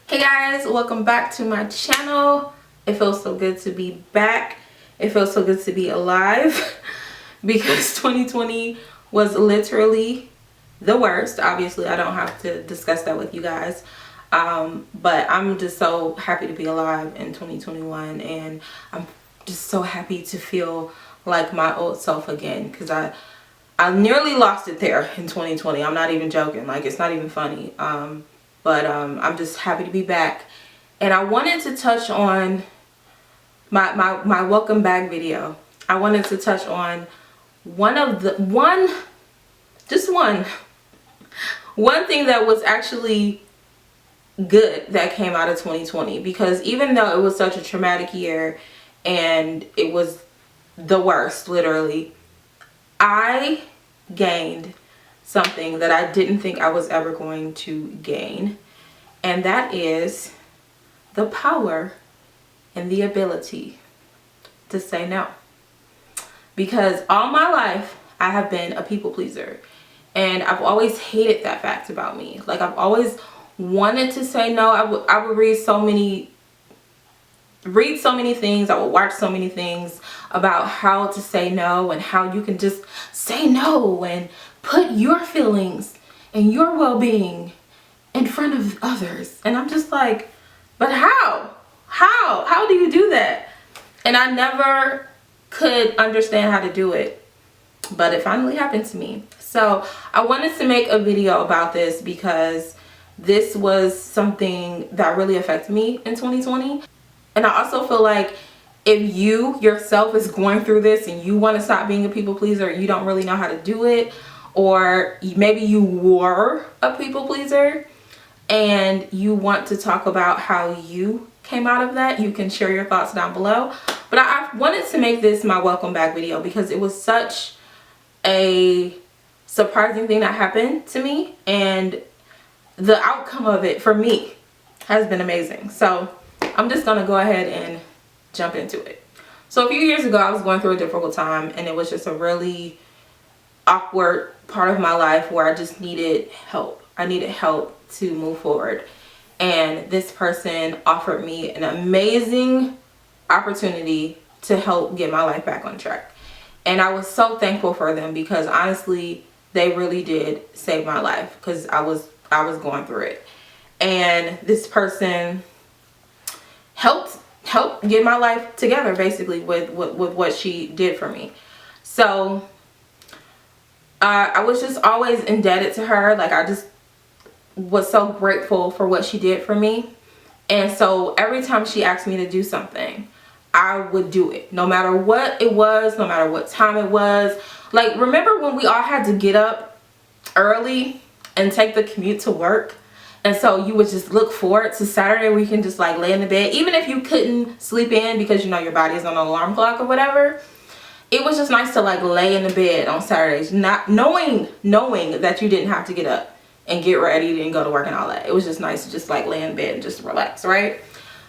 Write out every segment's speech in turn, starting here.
Hey guys, welcome back to my channel. It feels so good to be back. It feels so good to be alive because 2020 was literally the worst. Obviously, I don't have to discuss that with you guys. But I'm just so happy to be alive in 2021, and I'm just so happy to feel like my old self again, because I nearly lost it there in 2020. I'm not even joking. Like, it's not even funny. But I'm just happy to be back. And I wanted to touch on my welcome back video. I wanted to touch on one thing that was actually good that came out of 2020. Because even though it was such a traumatic year and it was the worst, literally, I gained something that I didn't think I was ever going to gain, and that is the power and the ability to say no. Because all my life I have been a people pleaser, and I've always hated that fact about me. Like, I've always wanted to say no. I would read so many things, I would watch so many things about how to say no and how you can just say no and put your feelings and your well-being in front of others. And I'm just like, but how do you do that? And I never could understand how to do it, but it finally happened to me. So I wanted to make a video about this because this was something that really affected me in 2020. And I also feel like if you yourself is going through this and you want to stop being a people pleaser, you don't really know how to do it, or maybe you were a people pleaser and you want to talk about how you came out of that, you can share your thoughts down below. But I wanted to make this my welcome back video because it was such a surprising thing that happened to me, and the outcome of it for me has been amazing. So I'm just gonna go ahead and jump into it. So a few years ago, I was going through a difficult time, and it was just a really awkward part of my life where I just needed help. I needed help to move forward. And this person offered me an amazing opportunity to help get my life back on track. And I was so thankful for them because honestly, they really did save my life because I was going through it. And this person helped get my life together basically with what she did for me. So I was just always indebted to her. Like, I just was so grateful for what she did for me. And so every time she asked me to do something, I would do it, no matter what it was, no matter what time it was. Like, remember when we all had to get up early and take the commute to work? And so you would just look forward to Saturday where you can just like lay in the bed, even if you couldn't sleep in because you know your body is on an alarm clock or whatever. It was just nice to like lay in the bed on Saturdays, not knowing that you didn't have to get up and get ready and go to work and all that. It was just nice to just like lay in bed and just relax, right?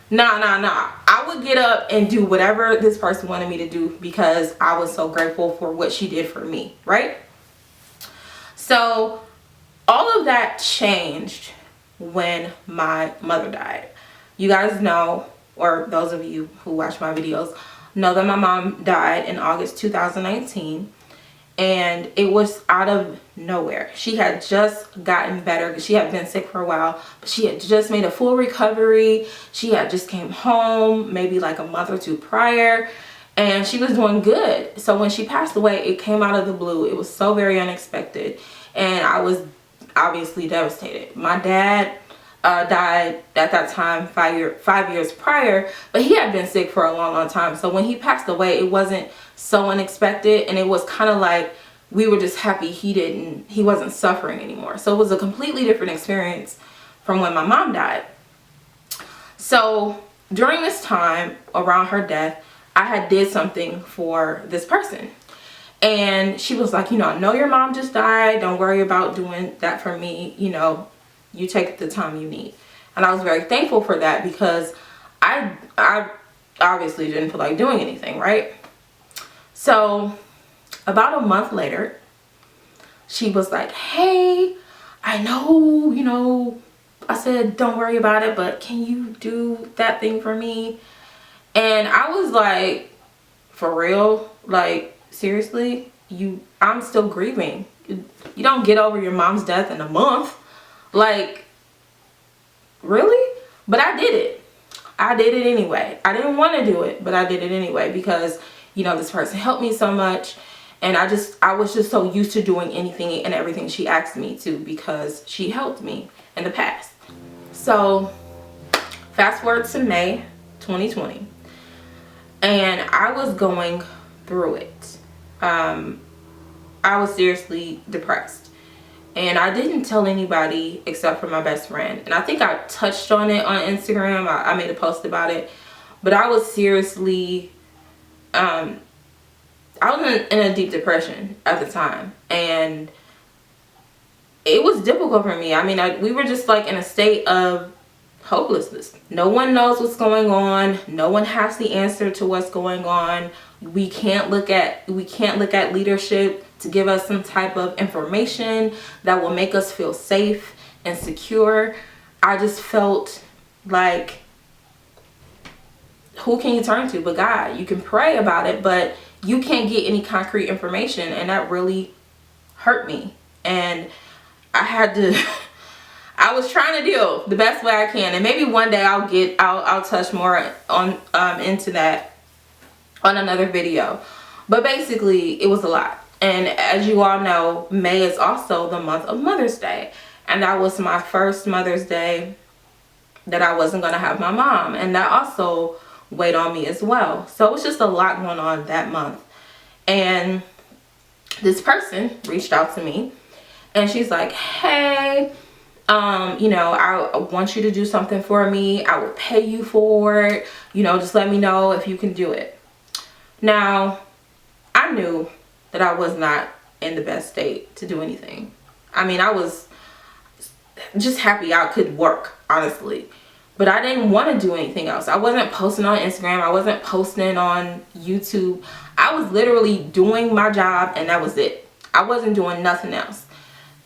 Nah. I would get up and do whatever this person wanted me to do because I was so grateful for what she did for me, right? So all of that changed when my mother died. You guys know, or those of you who watch my videos know, that my mom died in August 2019, and it was out of nowhere. She had just gotten better because she had been sick for a while, but she had just made a full recovery. She had just came home maybe like a month or two prior, and she was doing good. So when she passed away, it came out of the blue. It was so very unexpected, and I was obviously devastated. My dad died at that time 5 years prior, but he had been sick for a long time. So when he passed away, it wasn't so unexpected, and it was kind of like we were just happy he wasn't suffering anymore. So it was a completely different experience from when my mom died. So during this time around her death, I had did something for this person. And she was like, you know, I know your mom just died. Don't worry about doing that for me. You know, you take the time you need. And I was very thankful for that because I obviously didn't feel like doing anything, right? So about a month later, she was like, hey, I know, you know, I said, don't worry about it, but can you do that thing for me? And I was like, for real? Like, seriously? I'm still grieving. You don't get over your mom's death in a month. Like, really? But I did it. I did it anyway. I didn't want to do it, but I did it anyway because, you know, this person helped me so much. And I was just so used to doing anything and everything she asked me to because she helped me in the past. So fast forward to May 2020, and I was going through it. I was seriously depressed, and I didn't tell anybody except for my best friend. And I think I touched on it on Instagram. I made a post about it, but I was seriously I was in a deep depression at the time, and it was difficult for me. I mean, we were just like in a state of hopelessness. No one knows what's going on. No one has the answer to what's going on. We can't look at leadership to give us some type of information that will make us feel safe and secure. I just felt like, who can you turn to but God? You can pray about it, but you can't get any concrete information, and that really hurt me. And I had to I was trying to deal the best way I can, and maybe one day I'll touch more on into that on another video. But basically it was a lot. And as you all know, May is also the month of Mother's Day, and that was my first Mother's Day that I wasn't gonna have my mom, and that also weighed on me as well. So it was just a lot going on that month. And this person reached out to me, and she's like, hey, you know, I want you to do something for me. I will pay you for it. You know, just let me know if you can do it. Now, I knew that I was not in the best state to do anything. I mean, I was just happy I could work, honestly. But I didn't want to do anything else. I wasn't posting on Instagram. I wasn't posting on YouTube. I was literally doing my job, and that was it. I wasn't doing nothing else.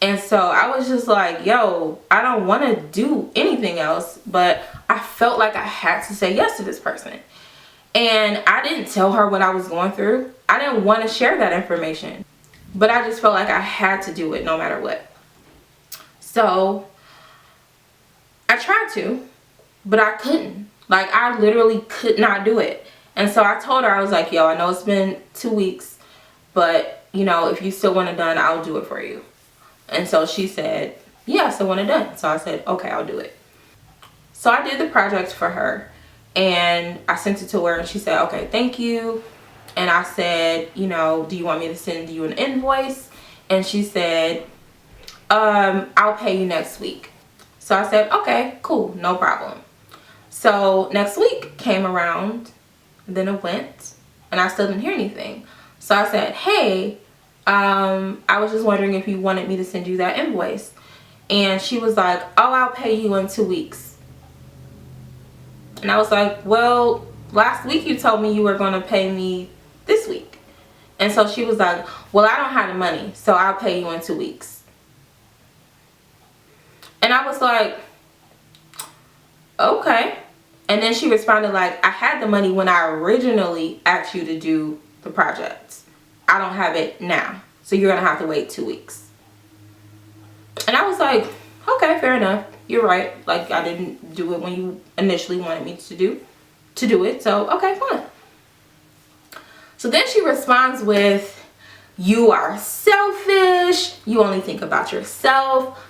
And so I was just like, yo, I don't want to do anything else, but I felt like I had to say yes to this person. And I didn't tell her what I was going through. I didn't want to share that information, but I just felt like I had to do it no matter what. So I tried to, but I couldn't. Like, I literally could not do it. And so I told her, I was like, yo, I know it's been 2 weeks, but you know, if you still want it done, I'll do it for you. And so she said, yeah, I still want it done. So I said, okay, I'll do it. So I did the project for her, and I sent it to her, and she said, okay, thank you. And I said, you know, do you want me to send you an invoice? And she said, I'll pay you next week. So I said, okay, cool, no problem. So next week came around, then it went, and I still didn't hear anything. So I said, hey, I was just wondering if you wanted me to send you that invoice. And she was like, oh, I'll pay you in 2 weeks. And I was like, well, last week you told me you were going to pay me this week. And so she was like, well, I don't have the money, so I'll pay you in 2 weeks. And I was like, okay. And then she responded like, I had the money when I originally asked you to do the project. I don't have it now, so you're gonna have to wait 2 weeks. And I was like, okay, fair enough, you're right. Like, I didn't do it when you initially wanted me to do it, so okay, fine. So then she responds with, you are selfish, you only think about yourself,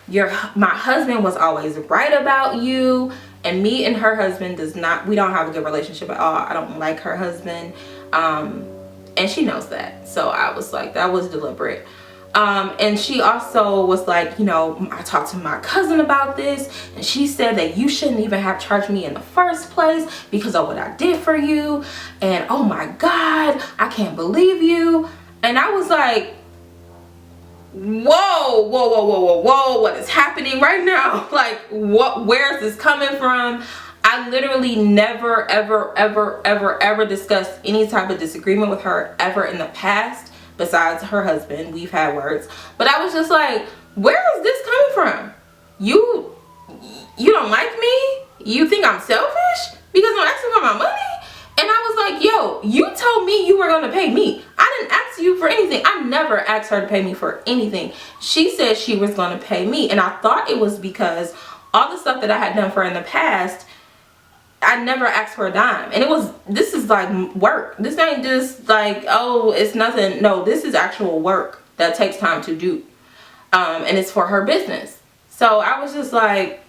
my husband was always right about you. And me and her husband we don't have a good relationship at all. I don't like her husband, and she knows that. So I was like, that was deliberate. And she also was like, you know, I talked to my cousin about this, and she said that you shouldn't even have charged me in the first place because of what I did for you. And oh my God, I can't believe you. And I was like, whoa, whoa, whoa, whoa, whoa, whoa, what is happening right now? Like, where is this coming from? I literally never, ever, ever, ever, ever discussed any type of disagreement with her ever in the past. Besides her husband, we've had words. But I was just like, where is this coming from? You you don't like me? You think I'm selfish because I'm asking for my money? And I was like, yo, you told me you were going to pay me. I didn't ask you for anything. I never asked her to pay me for anything. She said she was going to pay me. And I thought it was because all the stuff that I had done for her in the past, I never asked for a dime. And this is like work. This ain't just like, oh, it's nothing. No, this is actual work that takes time to do. And it's for her business. So I was just like,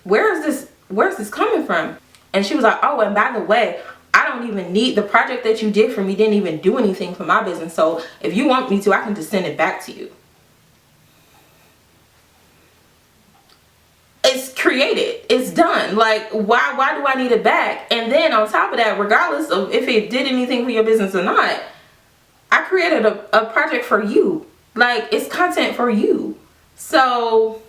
where's this coming from? And she was like, oh, and by the way, I don't even need the project that you did for me, didn't even do anything for my business. So if you want me to, I can just send it back to you. It's created, it's done. Like, why do I need it back? And then on top of that, regardless of if it did anything for your business or not, I created a project for you. Like, it's content for you. So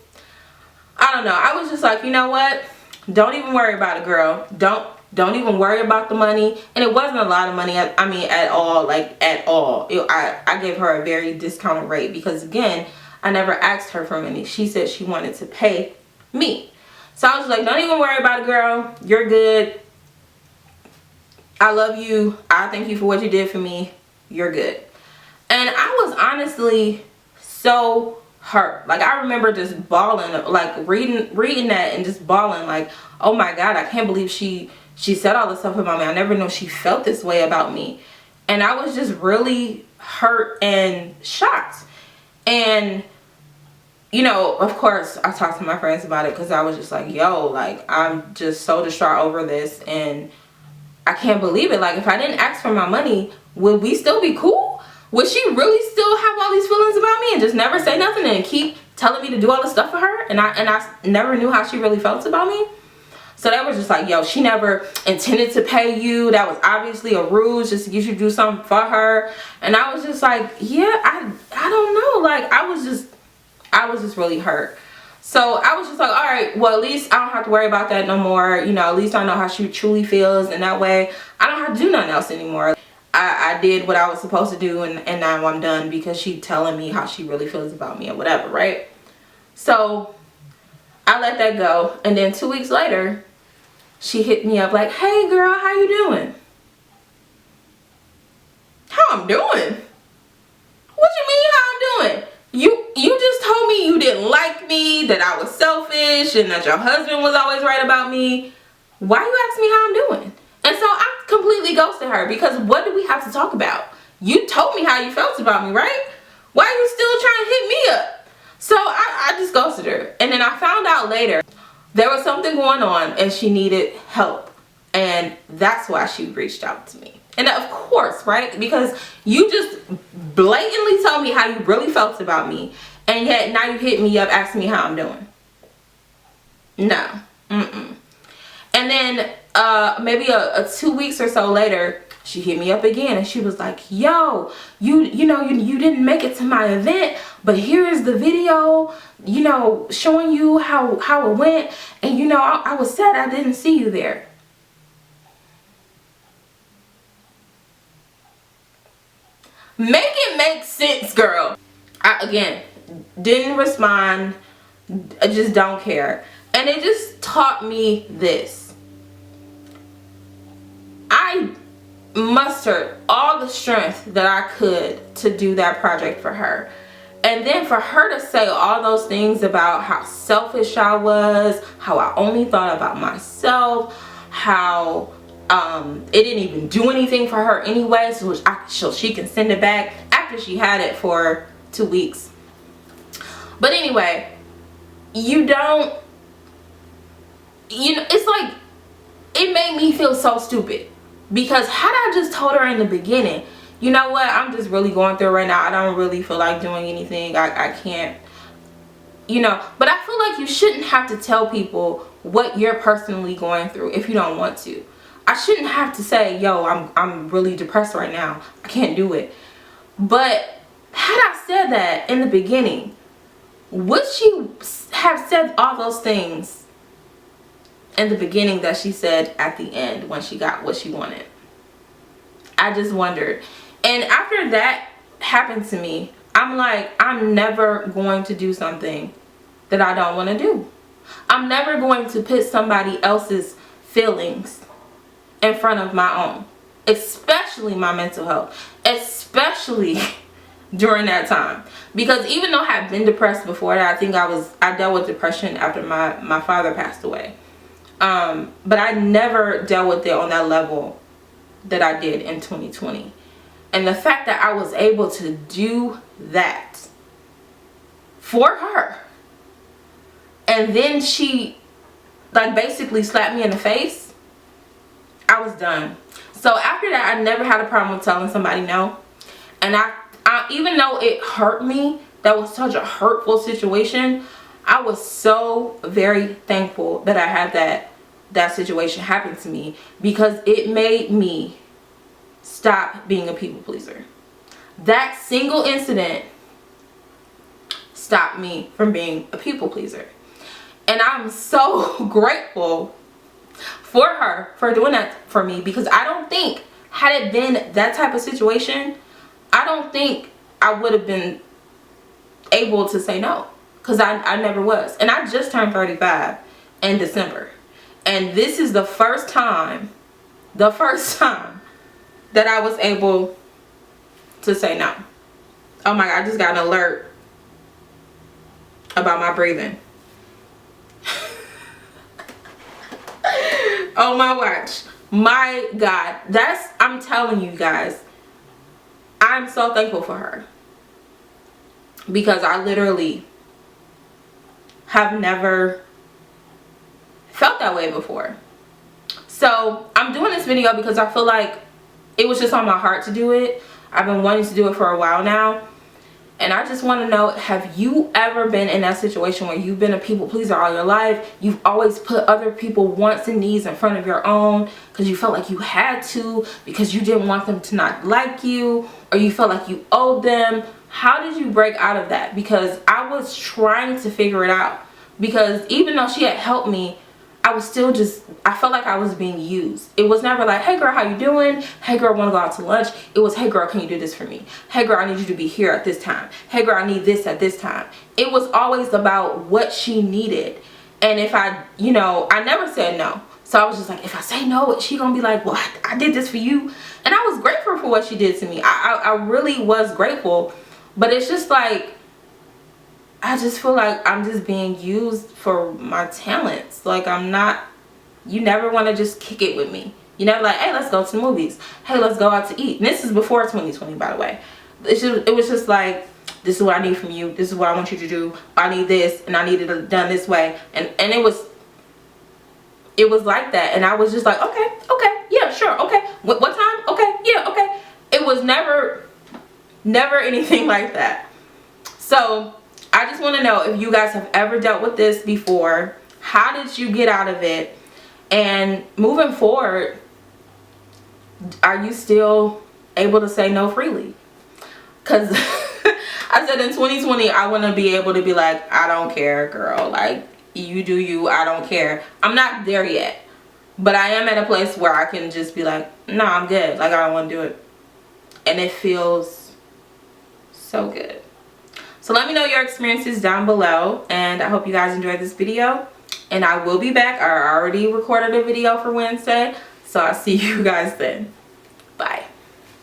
I don't know. I was just like, you know what? Don't even worry about it, girl. Don't even worry about the money. And it wasn't a lot of money. I mean, at all. Like, at all. I gave her a very discounted rate because, again, I never asked her for money. She said she wanted to pay me. So I was like, don't even worry about it, girl. You're good. I love you. I thank you for what you did for me. You're good. And I was honestly so hurt. Like, I remember just bawling, like reading that and just bawling, like, oh my God, I can't believe she said all this stuff about me. I never knew she felt this way about me. And I was just really hurt and shocked. And you know, of course, I talked to my friends about it because I was just like, yo, like, I'm just so distraught over this and I can't believe it. Like, if I didn't ask for my money, would we still be cool? Would she really still have all these feelings about me and just never say nothing and keep telling me to do all this stuff for her? And I never knew how she really felt about me. So that was just like, yo, she never intended to pay you. That was obviously a ruse just to get you to do something for her. And I was just like, yeah, I don't know. Like, I was just really hurt. So I was just like, all right, well, at least I don't have to worry about that no more. You know, at least I know how she truly feels. And that way I don't have to do nothing else anymore. I did what I was supposed to do, and now I'm done because she's telling me how she really feels about me or whatever, right? So I let that go. And then 2 weeks later, she hit me up like, hey girl, how you doing? How I'm doing? What you mean how I'm doing? You just told me you didn't like me, that I was selfish, and that your husband was always right about me. Why you asking me how I'm doing? And so I completely ghosted her because what do we have to talk about? You told me how you felt about me, right? Why are you still trying to hit me up? So I just ghosted her. And then I found out later there was something going on and she needed help. And that's why she reached out to me. And of course, right? Because you just blatantly told me how you really felt about me. And yet now you hit me up asking me how I'm doing. No. Mm-mm. And then maybe 2 weeks or so later, she hit me up again and she was like, yo, you didn't make it to my event, but here is the video, you know, showing you how it went. And you know, I was sad I didn't see you there. Make it make sense, girl. I, again, didn't respond. I just don't care. And it just taught me this. I mustered all the strength that I could to do that project for her. And then for her to say all those things about how selfish I was, how I only thought about myself, how it didn't even do anything for her anyway, so she can send it back after she had it for 2 weeks. But anyway, it's like, it made me feel so stupid. Because had I just told her in the beginning, you know what, I'm just really going through it right now. I don't really feel like doing anything. I can't, you know. But I feel like you shouldn't have to tell people what you're personally going through if you don't want to. I shouldn't have to say, yo, I'm really depressed right now. I can't do it. But had I said that in the beginning, would she have said all those things in the beginning that she said at the end when she got what she wanted? I just wondered. And after that happened to me, I'm like, I'm never going to do something that I don't want to do. I'm never going to put somebody else's feelings in front of my own, especially my mental health, especially during that time. Because even though I had been depressed before that, I dealt with depression after my father passed away. But I never dealt with it on that level that I did in 2020. And the fact that I was able to do that for her, and then she like basically slapped me in the face, I was done. So after that, I never had a problem with telling somebody no. And I even though it hurt me, that was such a hurtful situation, I was so very thankful that I had that situation happen to me, because it made me stop being a people pleaser. That single incident stopped me from being a people pleaser. And I'm so grateful for her for doing that for me, because I don't think, had it been that type of situation, I don't think I would have been able to say no, because I never was. And I just turned 35 in December, and this is the first time that I was able to say no. Oh my God, I just got an alert about my breathing. Oh my watch. My God, I'm telling you guys, I'm so thankful for her, because I literally have never felt that way before. So I'm doing this video because I feel like it was just on my heart to do it. I've been wanting to do it for a while now, and I just want to know, have you ever been in that situation where you've been a people pleaser all your life? You've always put other people's wants and needs in front of your own because you felt like you had to, because you didn't want them to not like you, or you felt like you owed them. How did you break out of that? Because I was trying to figure it out, because even though she had helped me, I was still I felt like I was being used. It was never like, hey girl, how you doing? Hey girl, want to go out to lunch? It was, hey girl, can you do this for me? Hey girl, I need you to be here at this time. Hey girl, I need this at this time. It was always about what she needed. And if I never said no. So I was just like, if I say no, she gonna be like, well, I did this for you. And I was grateful for what she did to me. I really was grateful. But it's just like, I just feel like I'm just being used for my talents. Like, you never want to just kick it with me. You never like, hey, let's go to the movies. Hey, let's go out to eat. And this is before 2020, by the way. It was just like, this is what I need from you. This is what I want you to do. I need this, and I need it done this way. And it was like that. And I was just like, okay, yeah, sure, okay. What time? Okay, yeah, okay. It was never anything like that. So I just want to know if you guys have ever dealt with this before. How did you get out of it? And moving forward, are you still able to say no freely? Because I said in 2020, I want to be able to be like, I don't care, girl. Like, you do you, I don't care. I'm not there yet. But I am at a place where I can just be like, no, I'm good. Like, I don't want to do it. And it feels so good. So let me know your experiences down below, and I hope you guys enjoyed this video. And I will be back. I already recorded a video for Wednesday, so I'll see you guys then.